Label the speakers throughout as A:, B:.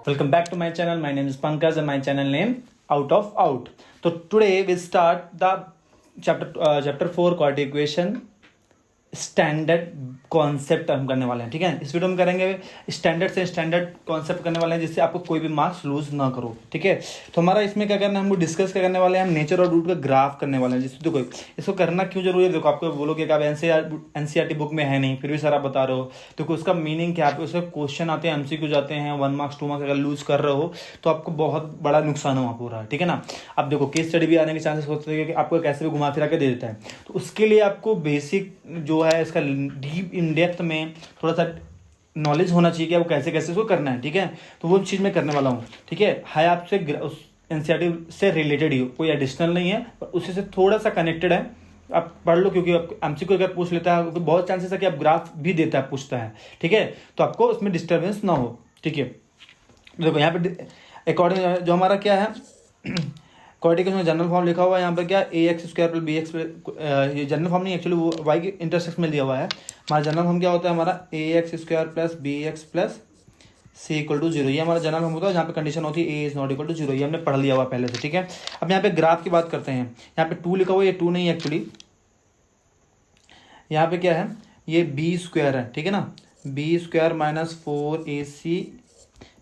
A: Welcome back to my channel. My name is Pankaj and my channel name Out of Out. So today we start the chapter 4 quadratic equation standard concept हम करने वाले हैं। ठीक है, इस video में करेंगे स्टैंडर्ड से स्टैंडर्ड कॉन्सेप्ट करने वाले हैं जिससे आपको कोई भी मार्क्स लूज ना करो। ठीक है, तो हमारा इसमें क्या करना है, हम डिस्कस क्या करने वाले हैं, हम नेचर और रूट का ग्राफ करने वाले हैं। जिससे देखो इसको करना क्यों जरूरी है, देखो आपको बोलोगे कि आप एनसीईआरटी बुक में है नहीं, फिर भी सर आप बता रहे हो। देखो उसका मीनिंग क्या है, उसके क्वेश्चन आते हैं, एमसीक्यू जाते हैं, 1 मार्क्स 2 मार्क्स अगर लूज कर रहे हो तो आपको बहुत बड़ा नुकसान हुआ पूरा। ठीक है ना, अब देखो केस स्टडी भी आने के चांसेस होते हैं कि आपको कैसे भी घुमा फिरा के दे देता है। तो उसके लिए आपको बेसिक जो है इसका डीप इन डेप्थ में थोड़ा सा नॉलेज होना चाहिए कि आपको कैसे कैसे इसको करना है। ठीक है, तो वो चीज़ मैं करने वाला हूँ। ठीक है आपसे एनसीईआरटी से रिलेटेड ही हो, कोई एडिशनल नहीं है, पर उसी से थोड़ा सा कनेक्टेड है। आप पढ़ लो क्योंकि एमसीक्यू अगर पूछ लेता है तो बहुत चांसेस है कि आप ग्राफ भी देता है, पूछता है। ठीक है, तो आपको उसमें डिस्टर्बेंस ना हो। ठीक है, देखो यहाँ पे अकॉर्डिंग जो हमारा क्या है क्वाड्रेटिक में जनरल फॉर्म लिखा हुआ है यहाँ पर क्या A X square plus B X, ये जनरल फॉर्म नहीं, एक्चुअली वो वाई के इंटरसेक्शन में दिया हुआ है। हमारा जनरल फॉर्म क्या होता है, हमारा A X square plus B X plus C equal to zero, ये हमारा जनरल फॉर्म होता है जहाँ पे कंडीशन होती है A is not equal to zero. ये हमने पढ़ लिया हुआ पहले से। ठीक है, अब यहाँ पे ग्राफ की बात करते हैं। यहाँ पे 2 लिखा हुआ है, ये 2 नहीं है एक्चुअली, यहाँ पे क्या है, ये बी स्क्वायर है। ठीक है ना, बी स्क्वायर माइनस 4ac,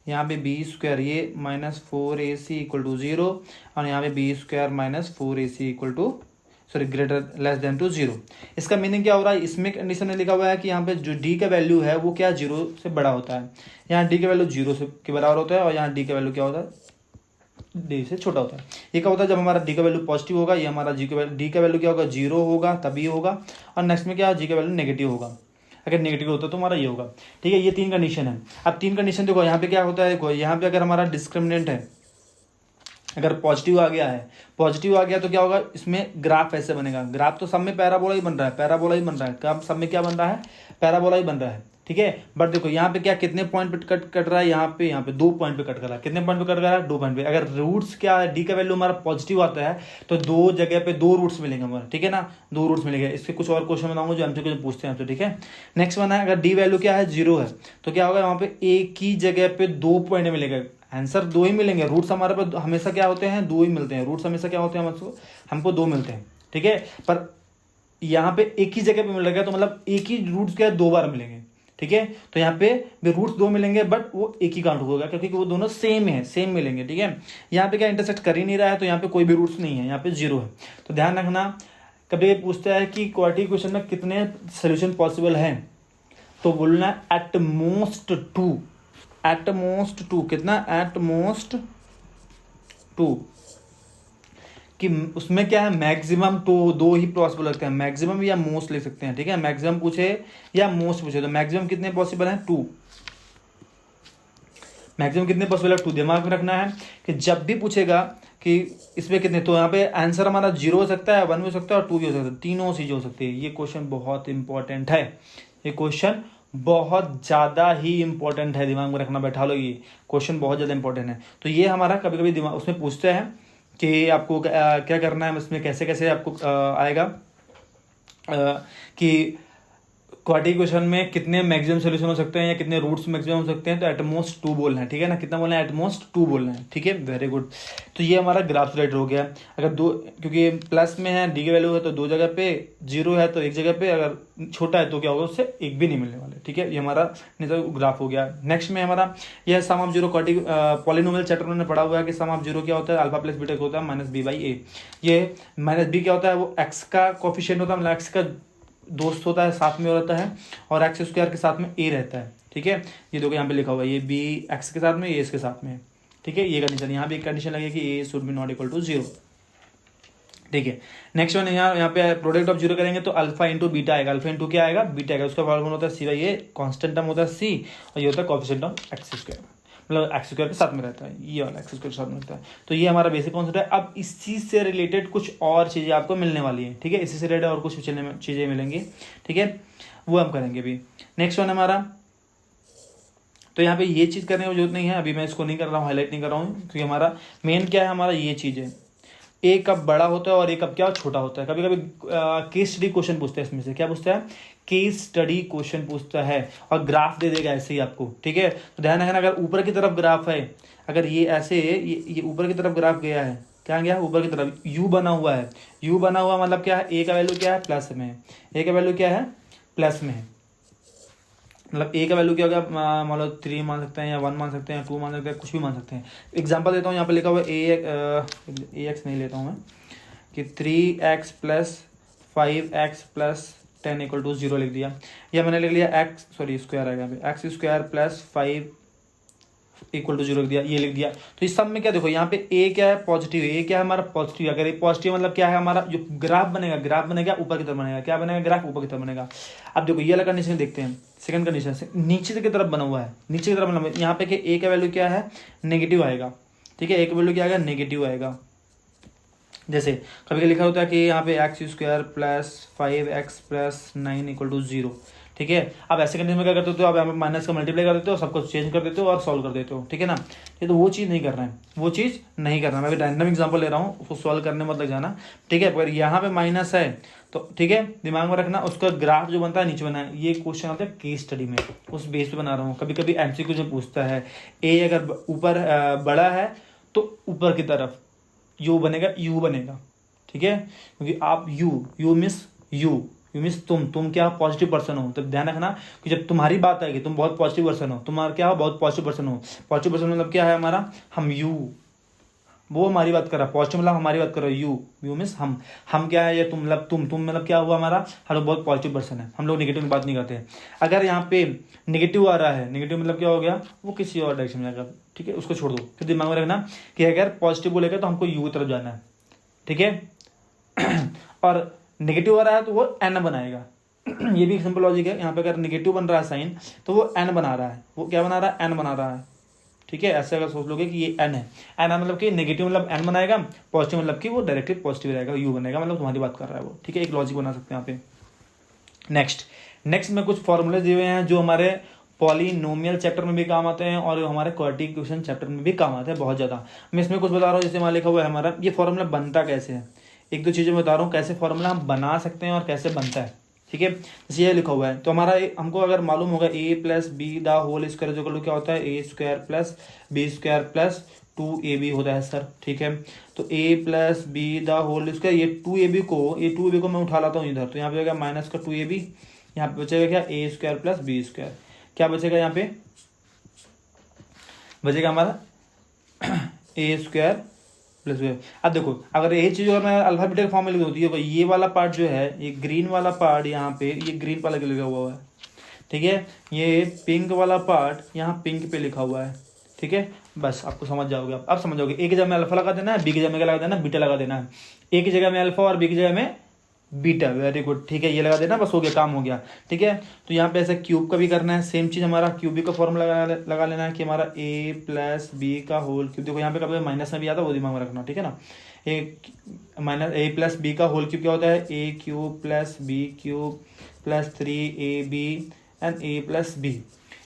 A: यहाँ पे बी स्क्वायर ये माइनस 4ac इक्वल टू 0, और यहाँ पे b square minus 4ac equal to greater less than to 0। इसका मीनिंग क्या हो रहा है, इसमें कंडीशन में लिखा हुआ है कि यहाँ पे जो डी का वैल्यू है वो क्या 0 से बड़ा होता है। यहाँ डी का वैल्यू 0 से के बराबर होता है, और यहाँ डी का वैल्यू क्या होता है, डी से छोटा होता है। ये क्या होता है, जब हमारा डी का वैल्यू पॉजिटिव होगा, ये हमारा डी का वैल्यू क्या होगा, 0 होगा तभी होगा, और नेक्स्ट में क्या जी का वैल्यू नेगेटिव होगा। अगर नेगेटिव होता है तो हमारा ये होगा। ठीक है, ये 3 कंडीशन है। अब 3 कंडीशन देखो यहाँ पे क्या होता है, देखो यहाँ पे अगर हमारा डिस्क्रिमिनेंट है, अगर पॉजिटिव आ गया तो क्या होगा, इसमें ग्राफ ऐसे बनेगा। ग्राफ तो सब में पैराबोला ही बन रहा है, सब में क्या बन रहा है, पैराबोला ही बन रहा है। ठीक है, बट देखो यहाँ पे क्या कितने पॉइंट पे कट रहा है, यहाँ पे 2 पॉइंट पे कट कर रहा है। कितने पॉइंट पे कट कर रहा है, 2 पॉइंट पे। अगर रूट्स क्या है, डी का वैल्यू हमारा पॉजिटिव आता है तो 2 जगह पे 2 रूट्स मिलेंगे हमारे। ठीक है ना, 2 रूट्स मिलेंगे। इसके कुछ और क्वेश्चन बनाऊंगा जो हमसे कुछ पूछते हैं आपसे। ठीक है, नेक्स्ट वन है, अगर डी वैल्यू क्या है 0 है तो क्या होगा, वहाँ पे एक ही जगह पे 2 पॉइंट मिलेगा, आंसर 2 ही मिलेंगे। रूट्स हमारे पास हमेशा क्या होते हैं, 2 ही मिलते हैं। रूट्स हमेशा क्या होते हैं, हमको 2 मिलते हैं। ठीक है, पर यहाँ पे एक ही जगह पे मिल रहा है तो मतलब एक ही रूट्स क्या 2 बार मिलेंगे। ठीक है, तो यहाँ पे भी रूट्स 2 मिलेंगे बट वो एक ही काउंट होगा क्योंकि वो दोनों सेम मिलेंगे। ठीक है, यहाँ पे क्या इंटरसेक्ट कर ही नहीं रहा है तो यहाँ पे कोई भी रूट्स नहीं है, यहाँ पे 0 है। तो ध्यान रखना, कभी पूछता है कि क्वाड्रेटिक इक्वेशन में कितने सोल्यूशन पॉसिबल हैं, तो बोलना एट मोस्ट 2, कितना, एट मोस्ट 2, कि उसमें क्या है मैक्सिमम तो 2 ही पॉसिबल लगते हैं, मैक्सिमम या मोस्ट ले सकते हैं। ठीक है, मैक्सिमम पूछे या मोस्ट पूछे तो मैक्सिमम कितने पॉसिबल हैं, 2। मैक्सिमम कितने पॉसिबल है, 2। दिमाग में रखना है कि जब भी पूछेगा कि इसमें कितने, तो यहाँ पे आंसर हमारा 0 हो सकता है, 1 भी हो सकता है और 2 भी हो सकता है, तीनों चीजें हो सकती है। ये क्वेश्चन बहुत इंपॉर्टेंट है, ये क्वेश्चन बहुत ज़्यादा ही इंपॉर्टेंट है, दिमाग में रखना, बैठा लो, ये क्वेश्चन बहुत ज़्यादा इंपॉर्टेंट है। तो ये हमारा कभी कभी दिमाग उसमें पूछते हैं कि आपको क्या करना है, इसमें कैसे कैसे आपको आएगा कि क्वाड्रेटिक इक्वेशन में कितने मैक्सिमम सोल्यूशन हो सकते हैं या कितने रूट्स मैक्सिमम हो सकते हैं, तो एटमोस्ट 2 बोलना है। ठीक है ना, कितना बोलना है, एटमोस्ट 2 बोलना है। ठीक है, वेरी गुड। तो ये हमारा ग्राफ रिलेटेड हो गया। अगर 2, क्योंकि प्लस में है, डी की वैल्यू है तो 2 जगह पे, 0 है तो 1 जगह पे, अगर छोटा है तो क्या होगा, उससे 1 भी नहीं मिलने वाले। ठीक है, ये हमारा ग्राफ हो गया। नेक्स्ट में हमारा यह सम ऑफ 0 क्वाड्रेटिक पॉलिनोमियल चैप्टर में पढ़ा हुआ है कि सम ऑफ 0 क्या होता है, अल्फा प्लस बीटा होता है माइनस बी बाई ए। ये माइनस बी क्या होता है, वो एक्स का कोफिशिएंट होता है, मतलब एक्स का दोस्त होता है, साथ में रहता है, और एक्स स्क्वायर के साथ में ए रहता है। ठीक है, ये देखो यहाँ पे लिखा हुआ है, ये बी एक्स के साथ में, ए इसके साथ में। ठीक है, ये कंडीशन, यहाँ पे एक कंडीशन लगेगी कि A should be not equal to 0। ठीक है, नेक्स्ट वन यहाँ पे प्रोडक्ट ऑफ 0 करेंगे तो अल्फा इंटू बीटा आएगा। अल्फा इंटू क्या आएगा, बीटा आएगा। उसका फॉर्मूला होता है सी बाई ए, कॉन्स्टेंट टर्म होता है सी, और ये होता है कोफिशिएंट ऑफ एक्स स्क्वायर, मतलब एक्स स्क्वायर के साथ में रहता है, ये वाला एक्स स्क्वायर के साथ में रहता है। तो ये हमारा बेसिक कॉन्सेप्ट है। अब इस चीज़ से रिलेटेड कुछ और चीज़ें आपको मिलने वाली है। ठीक है, इसी से रिलेटेड और कुछ चीज़ें मिलेंगी। ठीक है, वो हम करेंगे अभी। नेक्स्ट वन हमारा, तो यहाँ पे ये चीज़ करने की जरूरत नहीं है, अभी मैं इसको नहीं कर रहा हूँ, हाईलाइट नहीं कर रहा हूँ, क्योंकि हमारा मेन क्या है, हमारा ये चीज़ है। ए कब बड़ा होता है और ए कब क्या छोटा होता है। कभी कभी केस स्टडी क्वेश्चन पूछते हैं, इसमें से क्या पूछता है, केस स्टडी क्वेश्चन पूछता है और ग्राफ दे देगा ऐसे ही आपको, ठीक है। तो ध्यान रखना, अगर ऊपर की तरफ ग्राफ है, अगर ये ऐसे ये ऊपर की तरफ ग्राफ गया है, क्या गया ऊपर की तरफ, यू बना हुआ है, यू बना हुआ मतलब क्या है, ए का वैल्यू क्या है, प्लस में है, ए का वैल्यू क्या है, प्लस में है, मतलब ए का वैल्यू क्या होगा, मान लो 3 मान सकते हैं या 1 मान सकते हैं, 2 मान सकते हैं, कुछ भी मान सकते हैं। एग्जांपल देता हूँ, यहाँ पे लिखा हुआ है ए एक्स नहीं लेता हूँ मैं, कि 3x plus 5x plus 10 equal to 0 लिख दिया, या मैंने लिख लिया एक्स स्क्वायर आएगा यहाँ पे, x square plus 5 equal to 0 लिख दिया, ये लिख दिया। तो इस सब में क्या देखो, यहाँ पे ए क्या है, पॉजिटिव, ए क्या है हमारा पॉजिटिव, अगर ये पॉजिटिव मतलब क्या है, हमारा जो ग्राफ बनेगा ऊपर की तरफ बनेगा, क्या बनेगा, ग्राफ ऊपर की तरफ बनेगा। अब देखो ये वाला कंडीशन देखते हैं, सेकंड कंडीशन से नीचे की तरफ बना हुआ है, नीचे की तरफ बना हुआ है, यहाँ पे कि ए का वैल्यू क्या है, नेगेटिव आएगा, ठीक है, ए का वैल्यू क्या आएगा, नेगेटिव आएगा। जैसे कभी लिखा होता है कि यहाँ पे x square plus 5x plus 9 equal to 0, ठीक है। अब ऐसे कंडीशन में क्या करते हो, आप यहाँ पे माइनस का मल्टीप्लाई कर देते हो, सब कुछ चेंज कर देते हो और सॉल्व कर देते हो, ठीक है ना। ये तो वो चीज़ नहीं करना है, वो चीज़ नहीं करना। मैं अभी रैंडम एग्जांपल ले रहा हूँ, उसको सॉल्व करने मत लग जाना, ठीक है। अगर यहाँ पे माइनस है तो ठीक है, दिमाग में रखना, उसका ग्राफ जो बनता है नीचे बना है। ये क्वेश्चन आता है केस स्टडी में, उस बेस पे बना रहा हूँ। कभी कभी MCQ जो पूछता है, ए अगर ऊपर बड़ा है तो ऊपर की तरफ यू बनेगा, ठीक है, क्योंकि आप यू मीन्स तुम क्या पॉजिटिव पर्सन हो। तो ध्यान रखना कि जब तुम्हारी बात आएगी, तुम बहुत पॉजिटिव पर्सन हो, तुम्हारा क्या हो, बहुत पॉजिटिव पर्सन हो। पॉजिटिव पर्सन मतलब क्या है हमारा, हम वो हमारी बात कर रहा है, पॉजिटिव मतलब हमारी बात कर रहा है, यू मीन्स हम क्या है, ये तुम मतलब तुम मतलब क्या हुआ हमारा, हम लोग बहुत पॉजिटिव पर्सन है, हम लोग नेगेटिव की बात नहीं करते। अगर यहाँ पे नेगेटिव आ रहा है, नेगेटिव मतलब क्या हो गया, वो किसी और डायरेक्शन में जाएगा, ठीक है, उसको छोड़ दो। फिर दिमाग में रखना कि अगर पॉजिटिव बोलेगा तो हमको यू की तरफ जाना है, ठीक है। और नेगेटिव आ रहा है तो वो एन बनाएगा। ये भी एक सिंपल लॉजिक है। यहाँ पे अगर नेगेटिव बन रहा है साइन तो वो एन बना रहा है, वो क्या बना रहा है, एन बना रहा है, ठीक है। ऐसे अगर सोच लोगे कि ये एन है, एन मतलब कि नेगेटिव मतलब एन बनाएगा, पॉजिटिव मतलब कि वो डायरेक्टली पॉजिटिव रहेगा, यू बनेगा, मतलब तुम्हारी बात कर रहा है वो, ठीक है। एक लॉजिक बना सकते हैं यहाँ पे। नेक्स्ट में कुछ फॉर्मूले दिए हुए हैं जो हमारे पॉलिनोमियल चैप्टर में भी काम आते हैं और हमारे क्वाड्रेटिक इक्वेशन चैप्टर में भी काम आते हैं बहुत ज़्यादा। मैं इसमें कुछ बता रहा हूँ, जैसे हमारा लिखा हुआ है हमारा ये फॉर्मूला बनता कैसे है, एक दो चीज़ें बता रहा हूँ कैसे फॉर्मूला हम बना सकते हैं और कैसे बनता है, ठीक है। जैसे ये लिखा हुआ है तो हमारा हमको अगर मालूम होगा A plus B the whole square जो क्या होता है, A square plus B square plus 2ab होता है सर, ठीक है। तो a plus B the whole square, ये 2ab को मैं उठा लाता हूँ इधर, तो यहाँ पे जाएगा माइनस का 2ab, यहाँ पे बचेगा क्या, a square plus B square, क्या बचेगा यहाँ पे, बचेगा हमारा a स्क्वायर प्लस। अब देखो अगर यही चीज़ अगर मैं अल्फाबेटिक फॉर्म में लिख दूँ तो ये वाला पार्ट जो है, ये ग्रीन वाला पार्ट यहाँ पे, ये ग्रीन वाला लिखा हुआ है, ठीक है। ये पिंक वाला पार्ट यहाँ पिंक पे लिखा हुआ है, ठीक है। बस आपको समझ जाओगे, आप समझ जाओगे। ए की जगह में अल्फा लगा देना है, बी की जगह में क्या लगा देना है, बीटा लगा देना है। ए की जगह में अल्फा और बी की जगह में बीटा, वेरी गुड, ठीक है, ये लगा देना, बस हो गया, काम हो गया, ठीक है। तो यहाँ पे ऐसे क्यूब का भी करना है, सेम चीज़ हमारा क्यूबिक का फॉर्मूला लगा लेना है कि हमारा a प्लस बी का होल क्यूब, देखो यहाँ पे कभी माइनस में भी आता है, वो दिमाग में रखना, ठीक है ना। a प्लस बी का होल क्यूब क्या होता है, a cube plus B cube plus 3ab and a plus B.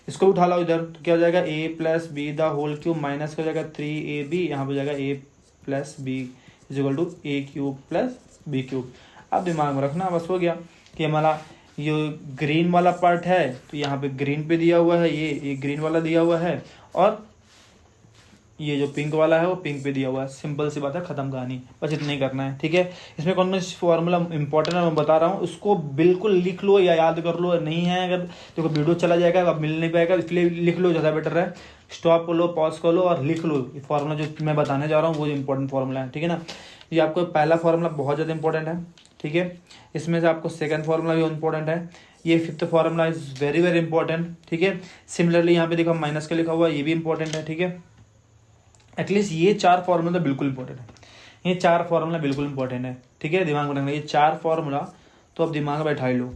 A: इसको उठा लो इधर तो क्या हो जाएगा, a plus B the whole cube minus का हो जाएगा 3ab, यहाँ पे जाएगा a plus B is equal to a cube plus B cube. अब दिमाग में रखना, बस हो गया कि हमारा ये ग्रीन वाला पार्ट है तो यहाँ पे ग्रीन पे दिया हुआ है, ये ग्रीन वाला दिया हुआ है, और ये जो पिंक वाला है वो पिंक पे दिया हुआ है। सिंपल सी बात है, खत्म कहानी, बस इतना ही करना है, ठीक है। इसमें कौन सा फॉर्मूला इंपॉर्टेंट है मैं बता रहा हूँ, उसको बिल्कुल लिख लो या याद कर लो, नहीं है अगर देखो वीडियो चला जाएगा, अब मिल नहीं पाएगा, इसलिए लिख लो, ज़्यादा बेटर है। स्टॉप कर लो, पॉज कर लो और लिख लो ये फॉर्मूला जो मैं बताने जा रहा हूँ, वो इंपॉर्टेंट फॉर्मूला है, ठीक है ना। ये आपको पहला फॉर्मूला बहुत ज़्यादा इंपॉर्टेंट है, ठीक है। इसमें से आपको सेकंड फार्मूला भी इंपॉर्टेंट है, ये fifth formula is very very important, ठीक है। सिमिलरली यहाँ पे देखो माइनस का लिखा हुआ है, ये भी इंपॉर्टेंट है, ठीक है। एटलीस्ट ये 4 फार्मूला बिल्कुल इंपॉर्टेंट है, ये 4 फार्मूला बिल्कुल इंपॉर्टेंट है, ठीक है। दिमाग में रखना ये 4 फार्मूला, तो अब दिमाग में बैठा ही लो,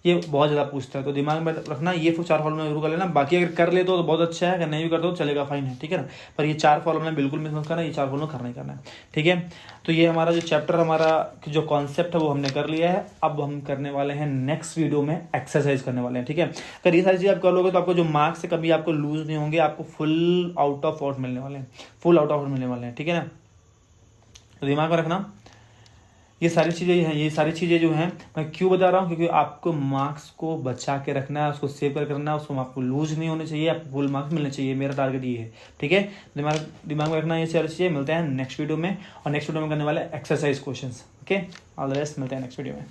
A: ये बहुत ज़्यादा पूछता है, तो दिमाग में रखना ये 4 फार्मूला जरूर कर लेना। बाकी अगर कर ले तो बहुत अच्छा है, अगर नहीं भी करते तो चलेगा, फाइन है, ठीक है ना। पर ये 4 फार्मूला बिल्कुल मिस मत करना, ये 4 फार्मूला करना ही करना है, ठीक है। तो ये हमारा जो चैप्टर, हमारा जो कॉन्सेप्ट है वो हमने कर लिया है। अब हम करने वाले हैं नेक्स्ट वीडियो में एक्सरसाइज करने वाले हैं, ठीक है। अगर ये सारी चीज़ आप कर लोगे तो आपको जो मार्क्स है कभी आपको लूज नहीं होंगे, आपको फुल आउट ऑफ आउट मिलने वाले हैं, फुल आउट ऑफ आउट मिलने वाले हैं, ठीक है ना। तो दिमाग में रखना ये सारी चीज़ें हैं, ये सारी चीज़ें जो हैं मैं क्यों बता रहा हूँ, क्योंकि आपको मार्क्स को बचा के रखना है, उसको सेव कर रखना है, उसको आपको लूज नहीं होने चाहिए, आपको फुल मार्क्स मिलने चाहिए। मेरा टारगेट ये है, ठीक है। दिमाग में रखना ये सारी चीज़ें। मिलते हैं नेक्स्ट वीडियो में, और नेक्स्ट वीडियो में करने वाले exercise questions. Okay, all the best, मिलते हैं नेक्स्ट वीडियो में।